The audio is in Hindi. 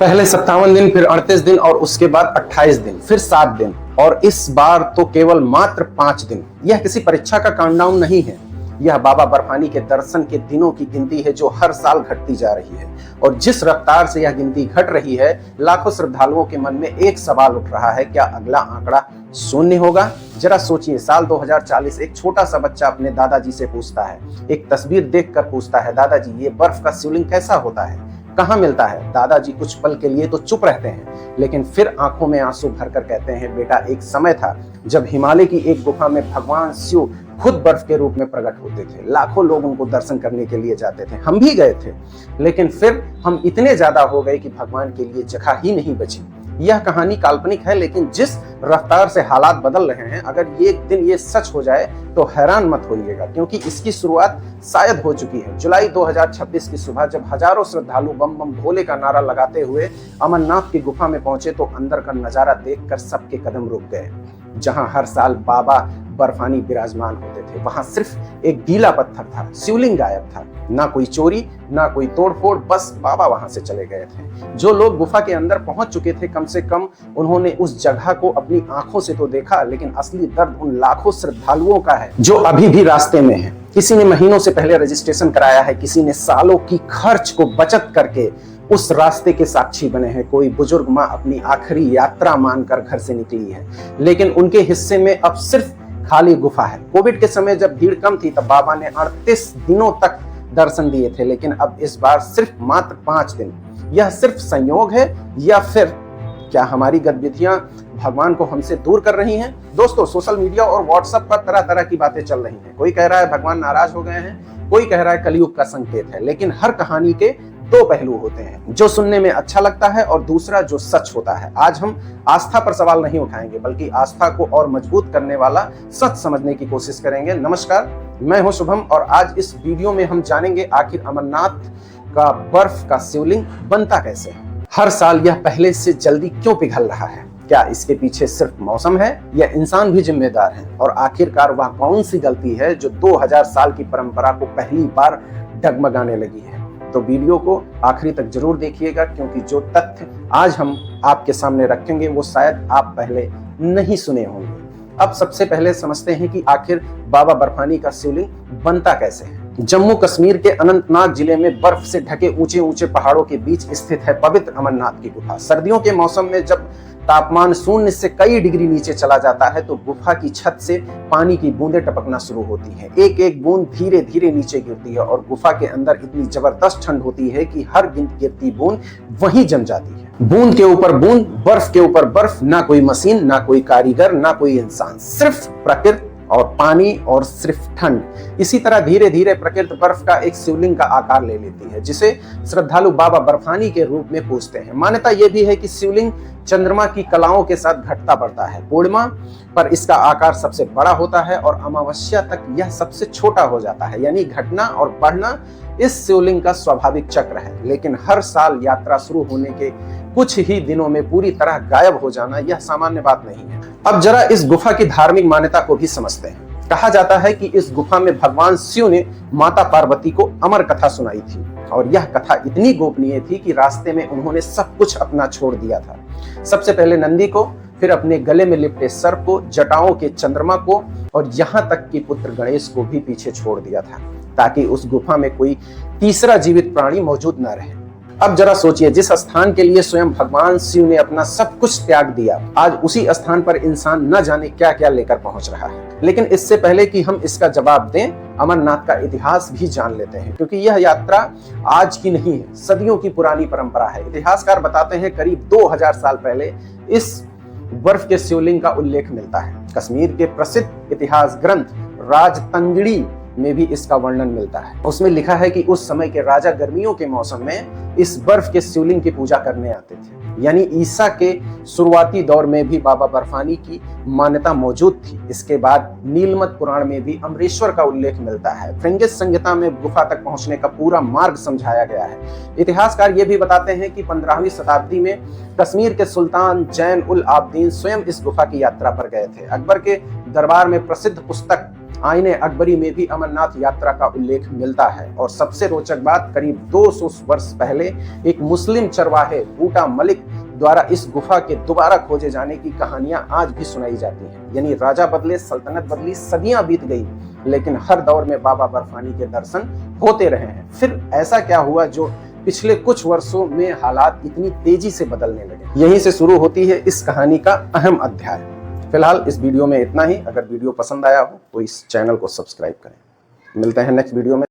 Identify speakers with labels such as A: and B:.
A: पहले 57 दिन, फिर 38 दिन और उसके बाद 28 दिन, फिर 7 दिन और इस बार तो केवल मात्र 5 दिन। यह किसी परीक्षा का काउंटडाउन नहीं है, यह बाबा बर्फानी के दर्शन के दिनों की गिनती है जो हर साल घटती जा रही है। और जिस रफ्तार से यह गिनती घट रही है, लाखों श्रद्धालुओं के मन में एक सवाल उठ रहा है, क्या अगला आंकड़ा शून्य होगा? जरा सोचिए, साल 2040 एक छोटा सा बच्चा अपने दादाजी से पूछता है, एक तस्वीर देखकर पूछता है, दादाजी ये बर्फ का शिवलिंग कैसा होता है, कहाँ मिलता है? दादाजी कुछ पल के लिए तो चुप रहते हैं, लेकिन फिर आंखों में आंसू भरकर कहते हैं, बेटा एक समय था जब हिमालय की एक गुफा में भगवान शिव खुद बर्फ के रूप में प्रकट होते थे। लाखों लोग उनको दर्शन करने के लिए जाते थे, हम भी गए थे, लेकिन फिर हम इतने ज्यादा हो गए कि भगवान के लिए जगह ही नहीं बची। यह कहानी काल्पनिक है, लेकिन जिस रफ्तार से हालात बदल रहे हैं, अगर एक दिन ये सच हो जाए तो हैरान मत होइएगा, क्योंकि इसकी शुरुआत शायद हो चुकी है। जुलाई 2026 की सुबह जब हजारों श्रद्धालु बम बम भोले का नारा लगाते हुए अमरनाथ की गुफा में पहुंचे तो अंदर का नजारा देखकर सबके कदम रुक गए। जहां हर साल बाबा बर्फानी विराजमान होते थे, वहां सिर्फ एक गीला पत्थर था, शिवलिंग गायब था। ना कोई चोरी, ना कोई तोड़फोड़, बस बाबा वहां से चले गए थे। जो लोग गुफा के अंदर पहुंच चुके थे, कम से कम उन्होंने उस जगह को अपनी आंखों से तो देखा, लेकिन असली दर्द उन लाखों श्रद्धालुओं का है जो अभी भी रास्ते में है। किसी ने महीनों से पहले रजिस्ट्रेशन कराया है, किसी ने सालों की खर्च को बचत करके उस रास्ते के साक्षी बने हैं। कोई बुजुर्ग माँ अपनी आखिरी यात्रा मानकर घर से निकली है, लेकिन उनके हिस्से में अब सिर्फ खाली गुफा है। कोविड के समय जब भीड़ कम थी तब बाबा ने 38 दिनों तक दर्शन दिए थे, लेकिन अब इस बार सिर्फ मात्र 5 दिन। यह सिर्फ संयोग है या फिर क्या हमारी गतिविधियां भगवान को हमसे दूर कर रही हैं? दोस्तों, सोशल मीडिया और व्हाट्सएप पर तरह तरह की बातें चल रही हैं। कोई कह रहा है भगवान नाराज हो गए हैं, कोई कह रहा है कलयुग का संकेत है, लेकिन हर कहानी के दो पहलू होते हैं, जो सुनने में अच्छा लगता है और दूसरा जो सच होता है। आज हम आस्था पर सवाल नहीं उठाएंगे, बल्कि आस्था को और मजबूत करने वाला सच समझने की कोशिश करेंगे। नमस्कार, मैं हूं शुभम और आज इस वीडियो में हम जानेंगे आखिर अमरनाथ का बर्फ का शिवलिंग बनता कैसे है। हर साल यह पहले से जल्दी क्यों पिघल रहा है? क्या इसके पीछे सिर्फ मौसम है या इंसान भी जिम्मेदार है? और आखिरकार वह कौन सी गलती है जो 2000 साल की परंपरा को पहली बार डगमगाने लगी है? तो वीडियो को आखिरी तक जरूर देखिएगा, क्योंकि जो तथ्य आज हम आपके सामने रखेंगे वो शायद आप पहले नहीं सुने होंगे। अब सबसे पहले समझते हैं कि आखिर बाबा बर्फानी का शिवलिंग बनता कैसे है। जम्मू कश्मीर के अनंतनाग जिले में बर्फ से ढके ऊंचे ऊंचे पहाड़ों के बीच स्थित है पवित्र अमरनाथ की गुफा। सर्दियों के मौसम में जब तापमान शून्य से कई डिग्री नीचे चला जाता है तो गुफा की छत से पानी की बूंदें टपकना शुरू होती हैं। एक एक बूंद धीरे धीरे नीचे गिरती है और गुफा के अंदर इतनी जबरदस्त ठंड होती है कि हर गिरती बूंद वहीं जम जाती है। बूंद के ऊपर बूंद, बर्फ के ऊपर बर्फ, ना कोई मशीन, ना कोई कारीगर, ना कोई इंसान, सिर्फ प्रकृति और पानी और सिर्फ ठंड। इसी तरह धीरे धीरे प्रकृति बर्फ का एक शिवलिंग का आकार ले लेती है, जिसे श्रद्धालु बाबा बर्फानी के रूप में पूजते हैं। मान्यता यह भी है कि शिवलिंग चंद्रमा की कलाओं के साथ घटता बढ़ता है। पूर्णिमा पर इसका आकार सबसे बड़ा होता है और अमावस्या तक यह सबसे छोटा हो जाता है। यानी घटना और बढ़ना इस शिवलिंग का स्वाभाविक चक्र है, लेकिन हर साल यात्रा शुरू होने के कुछ ही दिनों में पूरी तरह गायब हो जाना यह सामान्य बात नहीं है। अब जरा इस गुफा की धार्मिक मान्यता को भी समझते हैं। कहा जाता है कि इस गुफा में भगवान शिव ने माता पार्वती को अमर कथा सुनाई थी और यह कथा इतनी गोपनीय थी कि रास्ते में उन्होंने सब कुछ अपना छोड़ दिया था। सबसे पहले नंदी को, फिर अपने गले में लिपटे सर्प को, जटाओं के चंद्रमा को और यहाँ तक कि पुत्र गणेश को भी पीछे छोड़ दिया था, ताकि उस गुफा में कोई तीसरा जीवित प्राणी मौजूद न रहे। अब जरा सोचिए, जिस स्थान के लिए स्वयं भगवान शिव ने अपना सब कुछ त्याग दिया, आज उसी स्थान पर इंसान न जाने क्या क्या लेकर पहुंच रहा है। लेकिन इससे पहले कि हम इसका जवाब दें, अमरनाथ का इतिहास भी जान लेते हैं, क्योंकि यह यात्रा आज की नहीं है, सदियों की पुरानी परंपरा है। इतिहासकार बताते हैं करीब 2000 साल पहले इस बर्फ के शिवलिंग का उल्लेख मिलता है। कश्मीर के प्रसिद्ध इतिहास ग्रंथ राजतंगड़ी में भी इसका वर्णन मिलता है। उसमें लिखा है कि उस समय के राजा गर्मियों के मौसम में इस बर्फ के शिवलिंग की पूजा करने आते थे। यानी ईसा के शुरुआती दौर में भी बाबा बर्फानी की मान्यता मौजूद थी। इसके बाद नीलमत पुराण में भी अमरेश्वर का उल्लेख मिलता है। फ्रिंगिस संहिता में गुफा तक पहुंचने का पूरा मार्ग समझाया गया है। इतिहासकार ये भी बताते हैं कि 15वीं शताब्दी में कश्मीर के सुल्तान जैन उल आबदीन स्वयं इस गुफा की यात्रा पर गए थे। अकबर के दरबार में प्रसिद्ध पुस्तक आईने अकबरी में भी अमरनाथ यात्रा का उल्लेख मिलता है। और सबसे रोचक बात, करीब 200 वर्ष पहले एक मुस्लिम चरवाहे बूटा मलिक द्वारा इस गुफा के दोबारा खोजे जाने की कहानियां आज भी सुनाई जाती हैं। यानी राजा बदले, सल्तनत बदली, सदियां बीत गई, लेकिन हर दौर में बाबा बर्फानी के दर्शन होते रहे हैं। फिर ऐसा क्या हुआ जो पिछले कुछ वर्षों में हालात इतनी तेजी से बदलने लगे? यहीं से शुरू होती है इस कहानी का अहम अध्याय। फिलहाल इस वीडियो में इतना ही। अगर वीडियो पसंद आया हो तो इस चैनल को सब्सक्राइब करें। मिलते हैं नेक्स्ट वीडियो में।